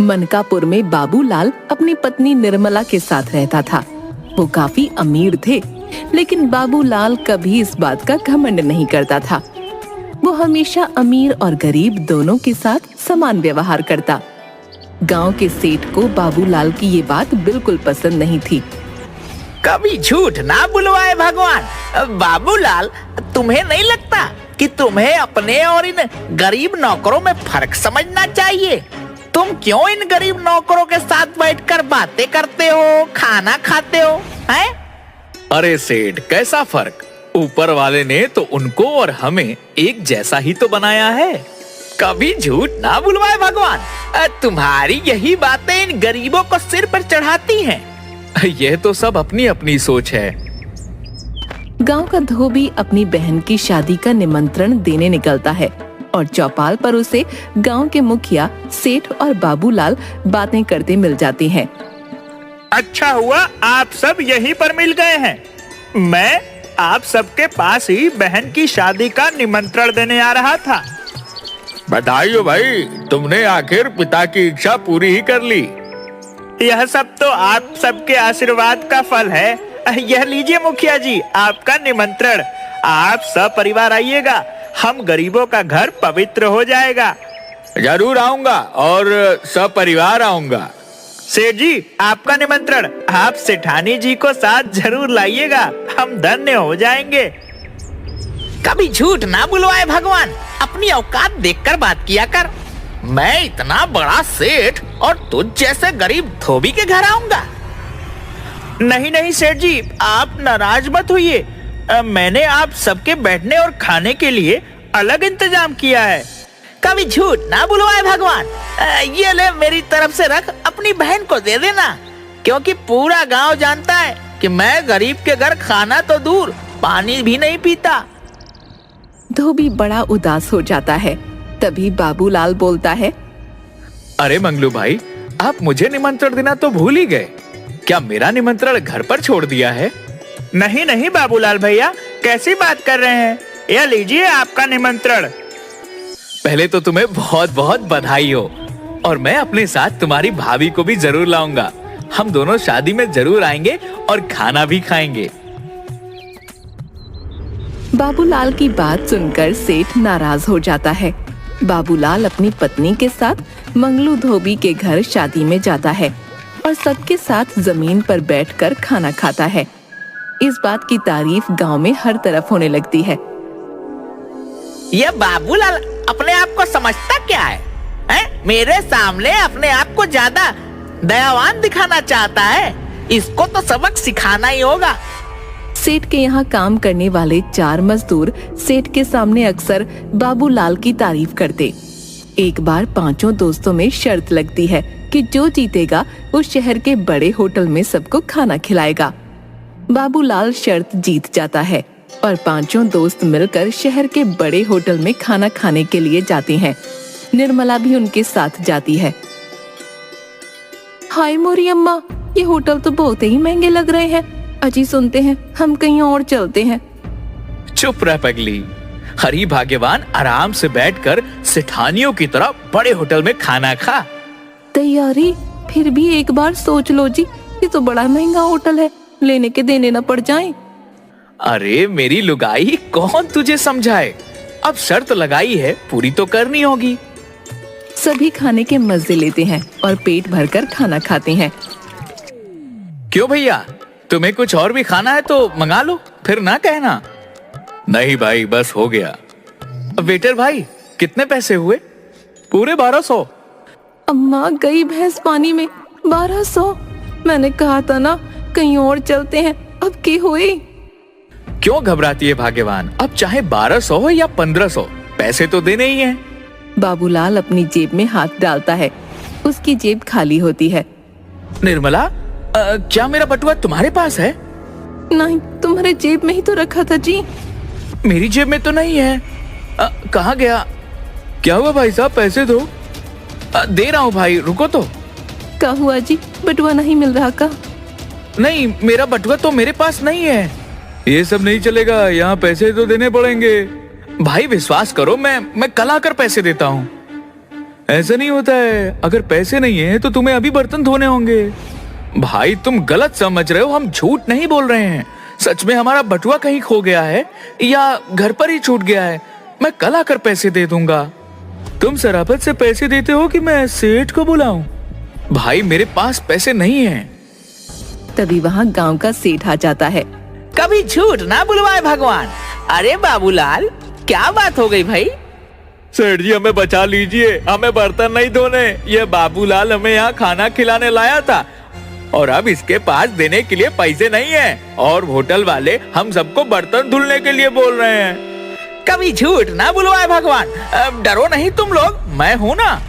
मनकापुर में बाबूलाल अपनी पत्नी निर्मला के साथ रहता था। वो काफी अमीर थे, लेकिन बाबूलाल कभी इस बात का घमंड नहीं करता था। वो हमेशा अमीर और गरीब दोनों के साथ समान व्यवहार करता। गांव के सेठ को बाबूलाल की ये बात बिल्कुल पसंद नहीं थी। कभी झूठ ना बुलवाए भगवान। बाबूलाल, तुम्हें नहीं लगता कि तुम्हें अपने और इन गरीब नौकरों में फर्क समझना चाहिए? तुम क्यों इन गरीब नौकरों के साथ बैठकर बातें करते हो, खाना खाते हो, हैं? अरे सेठ, कैसा फर्क? ऊपर वाले ने तो उनको और हमें एक जैसा ही तो बनाया है। कभी झूठ ना बुलवाए भगवान। तुम्हारी यही बातें इन गरीबों को सिर पर चढ़ाती हैं। यह तो सब अपनी अपनी सोच है। गांव का धोबी अपनी बहन की शादी का निमंत्रण देने निकलता है और चौपाल पर उसे गांव के मुखिया सेठ और बाबूलाल बातें करते मिल जाते हैं। अच्छा हुआ आप सब यहीं पर मिल गए हैं। मैं आप सबके पास ही बहन की शादी का निमंत्रण देने आ रहा था। बधाई हो भाई, तुमने आखिर पिता की इच्छा पूरी ही कर ली। यह सब तो आप सबके आशीर्वाद का फल है। यह लीजिए मुखिया जी, आपका निमंत्रण। आप सब परिवार आइएगा, हम गरीबों का घर पवित्र हो जाएगा। जरूर आऊंगा और सब परिवार आऊंगा। सेठ जी, आपका निमंत्रण। आप सेठानी जी को साथ जरूर लाइएगा, हम धन्य हो जाएंगे। कभी झूठ ना बुलवाए भगवान। अपनी औकात देखकर बात किया कर। मैं इतना बड़ा सेठ और तुझ जैसे गरीब धोबी के घर आऊंगा? नहीं नहीं सेठ जी, आप नाराज मत होइए। मैंने आप सबके बैठने और खाने के लिए अलग इंतजाम किया है। कभी झूठ ना बुलवाए भगवान। ये ले, मेरी तरफ से रख, अपनी बहन को दे देना, क्योंकि पूरा गांव जानता है कि मैं गरीब के घर खाना तो दूर पानी भी नहीं पीता। धोबी बड़ा उदास हो जाता है। तभी बाबूलाल बोलता है, अरे मंगलू भाई, आप मुझे निमंत्रण देना तो भूल ही गए। क्या मेरा निमंत्रण घर पर छोड़ दिया है? नहीं नहीं बाबूलाल भैया, कैसी बात कर रहे हैं? यह लीजिए आपका निमंत्रण। पहले तो तुम्हें बहुत बहुत बधाई हो, और मैं अपने साथ तुम्हारी भाभी को भी जरूर लाऊंगा। हम दोनों शादी में जरूर आएंगे और खाना भी खाएंगे। बाबूलाल की बात सुनकर सेठ नाराज हो जाता है। बाबूलाल अपनी पत्नी के साथ मंगलू धोबी के घर शादी में जाता है और सबके साथ जमीन पर बैठकर खाना खाता है। इस बात की तारीफ गांव में हर तरफ होने लगती है। ये बाबूलाल अपने आप को समझता क्या है? मेरे सामने अपने आप को ज्यादा दयावान दिखाना चाहता है। इसको तो सबक सिखाना ही होगा। सेठ के यहाँ काम करने वाले 4 मजदूर सेठ के सामने अक्सर बाबूलाल की तारीफ करते। एक बार 5 दोस्तों में शर्त लगती है कि जो जीतेगा वो शहर के बड़े होटल में सबको खाना खिलाएगा। बाबूलाल शर्त जीत जाता है और 5 दोस्त मिलकर शहर के बड़े होटल में खाना खाने के लिए जाते हैं। निर्मला भी उनके साथ जाती है। हाय मोरी अम्मा, ये होटल तो बहुत ही महंगे लग रहे हैं। अजी सुनते हैं, हम कहीं और चलते हैं। चुप रह पगली। हरी भाग्यवान, आराम से बैठकर सेठानियों की तरह बड़े होटल में खाना खा। तैयारी, फिर भी एक बार सोच लो जी, ये तो बड़ा महंगा होटल है, लेने के देने न पड़ जाएं। अरे मेरी लुगाई, कौन तुझे समझाए? अब शर्त लगाई है, पूरी तो करनी होगी। सभी खाने के मजे लेते हैं और पेट भरकर खाना खाते हैं। क्यों भैया, तुम्हें कुछ और भी खाना है तो मंगा लो, फिर ना कहना। नहीं भाई, बस हो गया। वेटर भाई, कितने पैसे हुए? पूरे 1200। अम्मा, गई भैंस पानी में। 1200? मैंने कहा था ना, कहीं और चलते हैं। अब की हुई? क्यों घबराती है भाग्यवान? अब चाहे 1200 हो या 1500, पैसे तो देने ही हैं। बाबूलाल अपनी जेब में हाथ डालता है। उसकी जेब खाली होती है। निर्मला, क्या मेरा बटुआ तुम्हारे पास है? नहीं, तुम्हारे जेब में ही तो रखा था जी। मेरी जेब में तो नहीं है। कहाँ गया? क्या हुआ भाई साहब, पैसे दो। दे रहा हूँ भाई, रुको तो। क्या हुआ जी, बटुआ नहीं मिल रहा का? नहीं, मेरा बटुआ तो मेरे पास नहीं है। ये सब नहीं चलेगा, यहाँ पैसे तो देने पड़ेंगे। भाई विश्वास करो, मैं कल आकर पैसे देता हूँ। ऐसा नहीं होता है, अगर पैसे नहीं है तो तुम्हें अभी बर्तन धोने होंगे। भाई तुम गलत समझ रहे हो, हम झूठ नहीं बोल रहे हैं। सच में हमारा बटुआ कहीं खो गया है या घर पर ही छूट गया है। मैं कल आकर पैसे दे दूंगा। तुम शराफत से पैसे देते हो कि मैं सेठ को बुलाऊं? भाई मेरे पास पैसे नहीं हैं। तभी वहाँ गांव का सेठ आ जाता है। कभी झूठ ना बुलवाए भगवान। अरे बाबूलाल, क्या बात हो गई भाई? सेठ जी हमें बचा लीजिए, हमें बर्तन नहीं धोने। ये बाबूलाल हमें यहाँ खाना खिलाने लाया था और अब इसके पास देने के लिए पैसे नहीं है और होटल वाले हम सबको बर्तन धुलने के लिए बोल रहे हैं। कभी झूठ ना बुलवाए भगवान। अब डरो नहीं तुम लोग, मैं हूँ ना।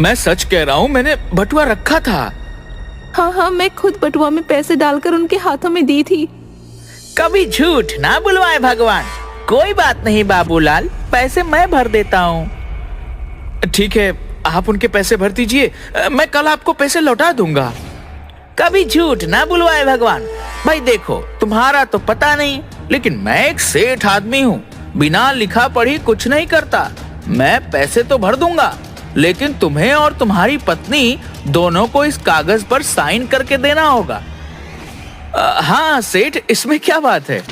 मैं सच कह रहा हूँ, मैंने बटुआ रखा था। हाँ, मैं खुद बटुआ में पैसे डालकर उनके हाथों में दी थी। कभी झूठ ना बुलवाए भगवान। कोई बात नहीं बाबूलाल, पैसे मैं भर देता हूँ। ठीक है, आप उनके पैसे भर दीजिए, मैं कल आपको पैसे लौटा दूंगा। कभी झूठ ना बुलवाए भगवान। भाई देखो, तुम्हारा तो पता नहीं, लेकिन मैं एक सेठ आदमी हूँ, बिना लिखा पढ़ी कुछ नहीं करता। मैं पैसे तो भर दूंगा, लेकिन तुम्हें और तुम्हारी पत्नी दोनों को इस कागज पर साइन करके देना होगा। हाँ सेठ, इसमें क्या बात है?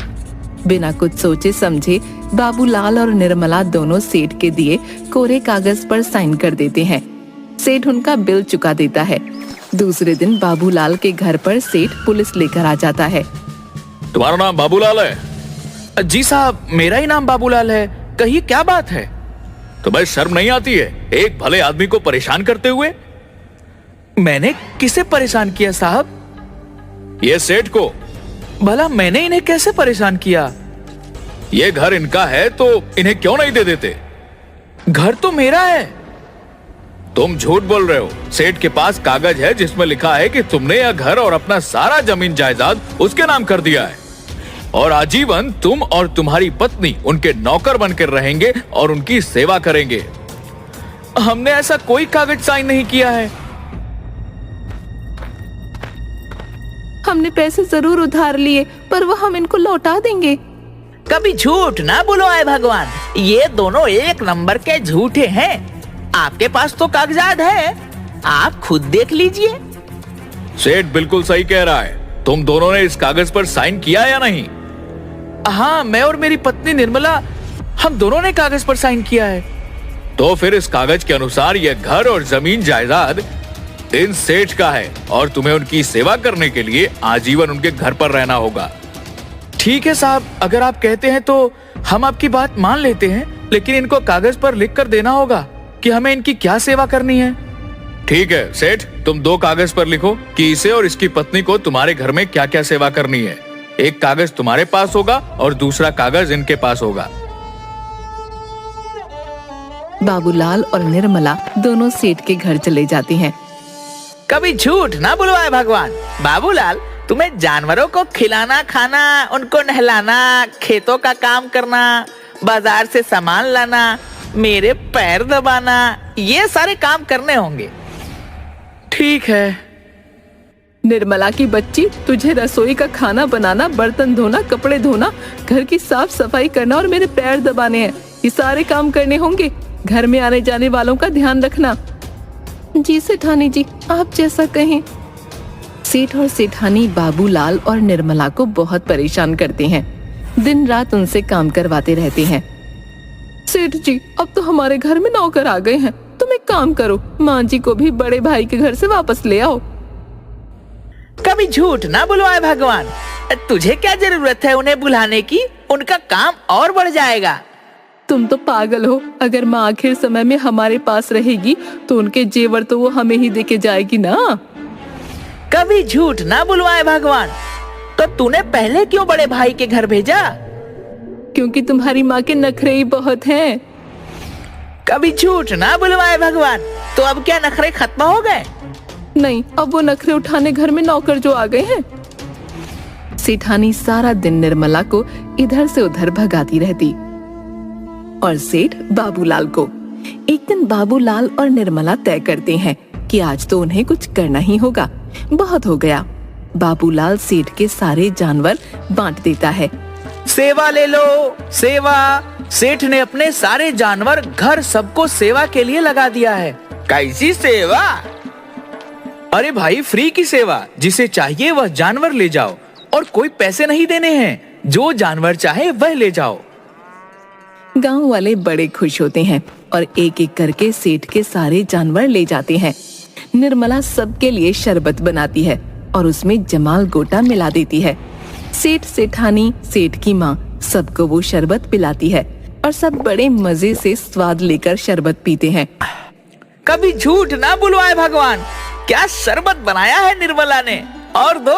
बिना कुछ सोचे समझे बाबूलाल और निर्मला दोनों सेठ के दिए कोरे कागज पर साइन कर देते हैं। सेठ उनका बिल चुका देता है। दूसरे दिन बाबूलाल के घर पर सेठ पुलिस लेकर आ जाता है। तुम्हारा नाम बाबूलाल है? जी साहब, मेरा ही नाम बाबूलाल है। कहिए क्या बात है? तुम्हें शर्म नहीं आती है एक भले आदमी को परेशान करते हुए? मैंने किसे परेशान किया साहब? ये सेठ को। भला मैंने इन्हें कैसे परेशान किया? ये घर इनका है तो इन्हें क्यों नहीं दे देते? घर तो मेरा है। तुम झूठ बोल रहे हो। सेठ के पास कागज है जिसमें लिखा है कि तुमने यह घर और अपना सारा जमीन जायदाद उसके नाम कर दिया है और आजीवन तुम और तुम्हारी पत्नी उनके नौकर बनकर रहेंगे और उनकी सेवा करेंगे। हमने ऐसा कोई कागज साइन नहीं किया है। हमने पैसे जरूर उधार लिए, पर वो हम इनको लौटा देंगे। कभी झूठ ना बुलवाए भगवान। ये दोनों एक नंबर के झूठे हैं। आपके पास तो कागजात है, आप खुद देख लीजिए। सेठ बिल्कुल सही कह रहा है। तुम दोनों ने इस कागज पर साइन किया या नहीं? हाँ, मैं और मेरी पत्नी निर्मला, हम दोनों ने कागज पर साइन किया है। तो फिर इस कागज के अनुसार यह घर और जमीन जायदाद इन सेठ का है और तुम्हें उनकी सेवा करने के लिए आजीवन उनके घर पर रहना होगा। ठीक है साहब, अगर आप कहते हैं तो हम आपकी बात मान लेते हैं, लेकिन इनको कागज पर लिख कर देना होगा कि हमें इनकी क्या सेवा करनी है। ठीक है सेठ, तुम 2 कागज पर लिखो कि इसे और इसकी पत्नी को तुम्हारे घर में क्या क्या सेवा करनी है। एक कागज तुम्हारे पास होगा और दूसरा कागज इनके पास होगा। बाबूलाल और निर्मला दोनों सेठ के घर चले जाते हैं। कभी झूठ ना बुलवाए भगवान। बाबूलाल, तुम्हें जानवरों को खिलाना, खाना, उनको नहलाना, खेतों का काम करना, बाजार से सामान लाना, मेरे पैर दबाना, ये सारे काम करने होंगे। ठीक है। निर्मला की बच्ची, तुझे रसोई का खाना बनाना, बर्तन धोना, कपड़े धोना, घर की साफ सफाई करना और मेरे पैर दबाने हैं। ये सारे काम करने होंगे। घर में आने जाने वालों का ध्यान रखना। जी सेठानी जी, आप जैसा कहें। सेठ और सेठानी बाबूलाल और निर्मला को बहुत परेशान करते हैं। दिन रात उनसे काम करवाते रहते हैं। सेठ जी, अब तो हमारे घर में नौकर आ गए हैं। तुम एक काम करो, माँ जी को भी बड़े भाई के घर से वापस ले आओ। कभी झूठ ना बुलवाए भगवान। तुझे क्या जरूरत है उन्हें बुलाने की? उनका काम और बढ़ जाएगा। तुम तो पागल हो। अगर माँ आखिर समय में हमारे पास रहेगी तो उनके जेवर तो वो हमें ही देके जाएगी ना। कभी झूठ ना बुलवाए भगवान। तो तूने पहले क्यों बड़े भाई के घर भेजा? क्योंकि तुम्हारी माँ के नखरे ही बहुत हैं। कभी झूठ ना बुलवाए भगवान। तो अब क्या नखरे खत्म हो गए? नहीं, अब वो नखरे उठाने घर में नौकर जो आ गए हैं। सेठानी सारा दिन निर्मला को इधर से उधर भगाती रहती और सेठ बाबूलाल को। एक दिन बाबूलाल और निर्मला तय करते हैं कि आज तो उन्हें कुछ करना ही होगा। बहुत हो गया। बाबूलाल सेठ के सारे जानवर बांट देता है। सेवा ले लो, सेवा। सेठ ने अपने सारे जानवर, घर सबको सेवा के लिए लगा दिया है। कैसी सेवा? अरे भाई, फ्री की सेवा। जिसे चाहिए वह जानवर ले जाओ और कोई पैसे नहीं देने हैं। जो जानवर चाहे वह ले जाओ। गांव वाले बड़े खुश होते हैं और एक एक करके सेठ के सारे जानवर ले जाते हैं। निर्मला सबके लिए शरबत बनाती है और उसमें जमाल गोटा मिला देती है। सेठ, सेठानी, सेठ की माँ सबको वो शरबत पिलाती है और सब बड़े मजे से स्वाद लेकर शरबत पीते हैं। कभी झूठ ना बुलवाए भगवान, क्या शरबत बनाया है निर्मला ने। और दो।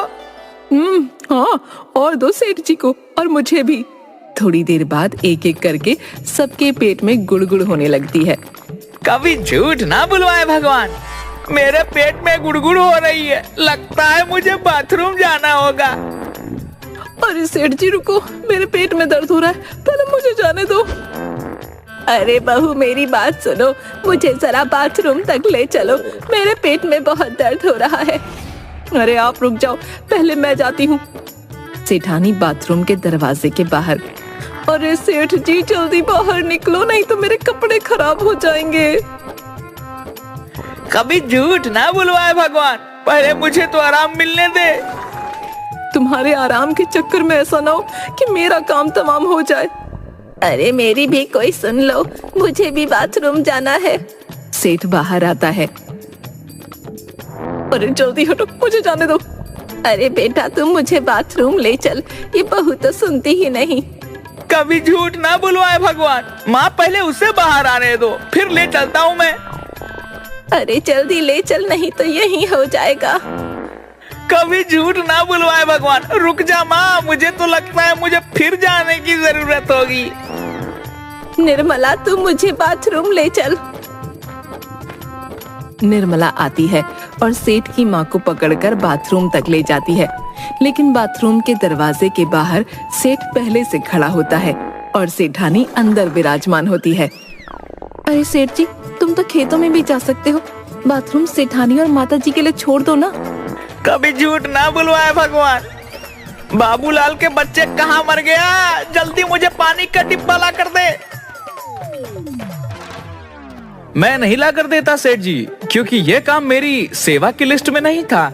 हाँ, और दो सेठ जी को और मुझे भी। थोड़ी देर बाद एक एक करके सबके पेट में गुड़गुड़ होने लगती है। कभी झूठ ना बुलवाए भगवान, मेरे पेट में गुड़गुड़ हो रही है। लगता है मुझे बाथरूम जाना होगा। अरे सेठ जी रुको, मेरे पेट में दर्द हो रहा है, पहले मुझे जाने दो। अरे बहू मेरी बात सुनो, मुझे जरा बाथरूम तक ले चलो, मेरे पेट में बहुत दर्द हो रहा है। अरे आप रुक जाओ, पहले मैं जाती हूँ। सेठानी बाथरूम के दरवाजे के बाहर। अरे सेठ जी जल्दी बाहर निकलो, नहीं तो मेरे कपड़े खराब हो जाएंगे। कभी झूठ ना बुलवाए भगवान, पहले मुझे तो आराम मिलने दे। तुम्हारे आराम के चक्कर में ऐसा ना हो कि मेरा काम तमाम हो जाए। अरे मेरी भी कोई सुन लो, मुझे भी बाथरूम जाना है। सेठ बाहर आता है। अरे जल्दी हटो, मुझे जाने दो। अरे बेटा तुम मुझे बाथरूम ले चल, ये बहू तो सुनती ही नहीं। कभी झूठ ना बुलवाए भगवान, माँ पहले उसे बाहर आने दो, फिर ले चलता हूँ मैं। अरे जल्दी ले चल, नहीं तो यही हो जाएगा। कभी झूठ ना बुलवाए भगवान, रुक जा माँ, मुझे तो लगता है मुझे फिर जाने की जरूरत होगी। निर्मला तुम मुझे बाथरूम ले चल। निर्मला आती है और सेठ की माँ को पकड़कर बाथरूम तक ले जाती है, लेकिन बाथरूम के दरवाजे के बाहर सेठ पहले से खड़ा होता है और सेठानी अंदर विराजमान होती है। अरे सेठ जी, तुम तो खेतों में भी जा सकते हो, बाथरूम सेठानी और माता जी के लिए छोड़ दो ना। कभी झूठ ना बुलवाए भगवान, बाबूलाल के बच्चे कहाँ मर गया, जल्दी मुझे पानी का डिब्बा ला कर दे। मैं नहीं ला कर देता सेठ जी, क्योंकि यह काम मेरी सेवा की लिस्ट में नहीं था।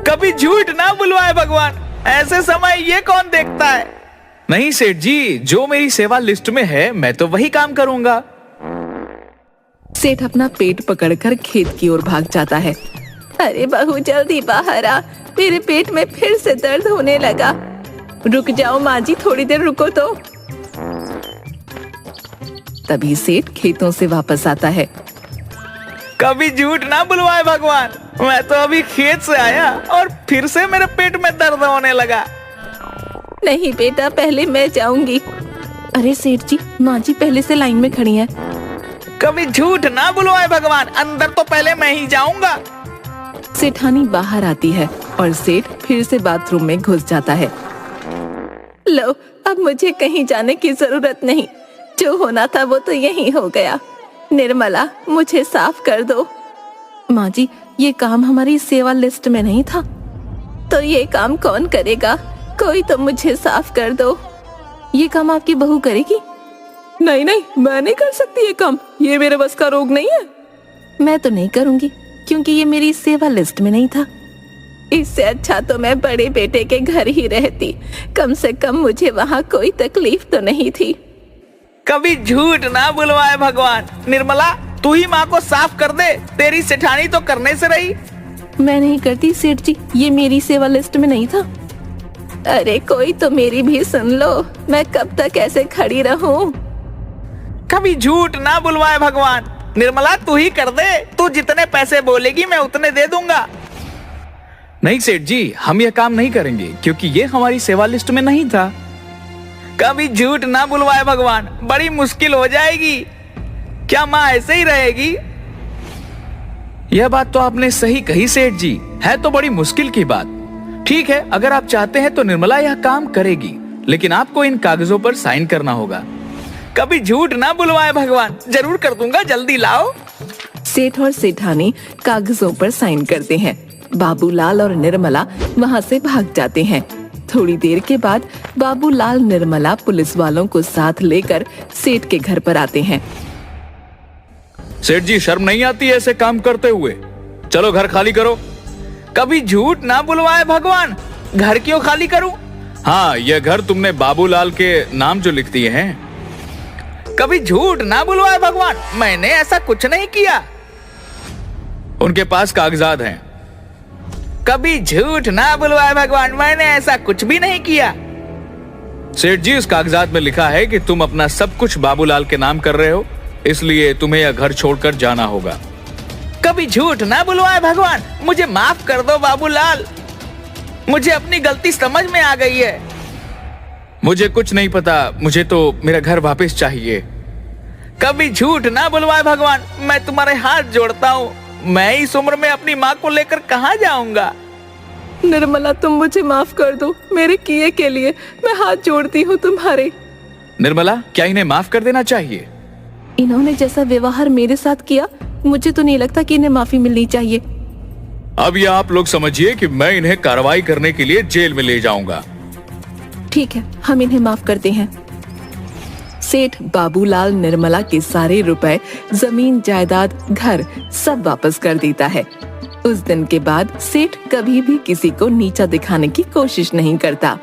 कभी झूठ ना बुलवाए भगवान, ऐसे समय ये कौन देखता है। नहीं सेठ जी, जो मेरी सेवा लिस्ट में है मैं तो वही काम करूंगा। सेठ अपना पेट पकड़कर खेत की ओर भाग जाता है। अरे बहू जल्दी बाहर आ, मेरे पेट में फिर से दर्द होने लगा। रुक जाओ माँ जी, थोड़ी देर रुको तो। तभी सेठ खेतों से वापस आता है। कभी झूठ ना बुलवाए भगवान, मैं तो अभी खेत से आया और फिर से मेरे पेट में दर्द होने लगा। नहीं बेटा, पहले मैं जाऊंगी। अरे सेठ जी, माँ जी पहले से लाइन में खड़ी हैं। कभी झूठ ना बुलवाए भगवान, अंदर तो पहले मैं ही जाऊंगा। सेठानी बाहर आती है और सेठ फिर से बाथरूम में घुस जाता है। लो, अब मुझे कहीं जाने की जरूरत नहीं, जो होना था वो तो यही हो गया। निर्मला मुझे साफ कर दो। माँ जी, ये काम हमारी सेवा लिस्ट में नहीं था। तो ये काम कौन करेगा, कोई तो मुझे साफ कर दो। ये काम आपकी बहू करेगी। नहीं नहीं, मैं नहीं कर सकती ये काम, ये मेरे बस का रोग नहीं है। मैं तो नहीं करूंगी, क्योंकि ये मेरी सेवा लिस्ट में नहीं था। इससे अच्छा तो मैं बड़े बेटे के घर ही रहती, कम से कम मुझे वहाँ कोई तकलीफ तो नहीं थी। कभी झूठ ना बुलवाए भगवान, निर्मला तू ही माँ को साफ कर दे, तेरी सेठानी तो करने से रही। मैं नहीं करती सेठ जी, ये मेरी सेवा लिस्ट में नहीं था। अरे कोई तो मेरी भी सुन लो, मैं कब तक ऐसे खड़ी रहूं? कभी झूठ ना बुलवाए भगवान, निर्मला तू ही कर दे, तू जितने पैसे बोलेगी मैं उतने दे दूंगा। नहीं सेठ जी, हम यह काम नहीं करेंगे, क्योंकि ये हमारी सेवा लिस्ट में नहीं था। कभी झूठ ना बुलवाए भगवान, बड़ी मुश्किल हो जाएगी। क्या माँ ऐसे ही रहेगी? यह बात तो आपने सही कही सेठ जी, है तो बड़ी मुश्किल की बात। ठीक है, अगर आप चाहते हैं तो निर्मला यह काम करेगी, लेकिन आपको इन कागजों पर साइन करना होगा। कभी झूठ ना बुलवाए भगवान, जरूर कर दूंगा, जल्दी लाओ। सेठ और सेठानी कागजों पर साइन करते हैं। बाबूलाल और निर्मला वहाँ से भाग जाते हैं। थोड़ी देर के बाद बाबूलाल निर्मला पुलिस वालों को साथ लेकर सेठ के घर पर आते हैं। सेठ जी, शर्म नहीं आती ऐसे काम करते हुए? चलो घर खाली करो। कभी झूठ ना बुलवाए भगवान, घर क्यों खाली करूं? हाँ, यह घर तुमने बाबूलाल के नाम जो लिख दिए हैं। कभी झूठ ना बुलवाए भगवान, मैंने ऐसा कुछ नहीं किया। उनके पास कागजात हैं। कभी झूठ ना बुलवाए भगवान, मैंने ऐसा कुछ भी नहीं किया। सेठ जी, इस कागजात में लिखा है कि तुम अपना सब कुछ बाबूलाल के नाम कर रहे हो, इसलिए तुम्हें यह घर छोड़कर जाना होगा। कभी झूठ ना बुलवाए भगवान, मुझे माफ कर दो बाबूलाल, मुझे अपनी गलती समझ में आ गई है। मुझे कुछ नहीं पता, मुझे तो मेरा घर वापस चाहिए। कभी झूठ ना बुलवाए भगवान, मैं तुम्हारे हाथ जोड़ता हूँ, मैं इस उम्र में अपनी माँ को लेकर कहाँ जाऊंगा। निर्मला, तुम मुझे माफ कर दो, मेरे किए के लिए मैं हाथ जोड़ती हूँ तुम्हारे। निर्मला, क्या इन्हें माफ कर देना चाहिए? इन्होंने जैसा व्यवहार मेरे साथ किया, मुझे तो नहीं लगता कि इन्हें माफी मिलनी चाहिए। अब यह आप लोग समझिए कि मैं इन्हें कार्रवाई करने के लिए जेल में ले जाऊंगा। ठीक है, हम इन्हें माफ करते हैं। सेठ बाबूलाल निर्मला के सारे रुपए, जमीन जायदाद, घर सब वापस कर देता है। उस दिन के बाद सेठ कभी भी किसी को नीचा दिखाने की कोशिश नहीं करता।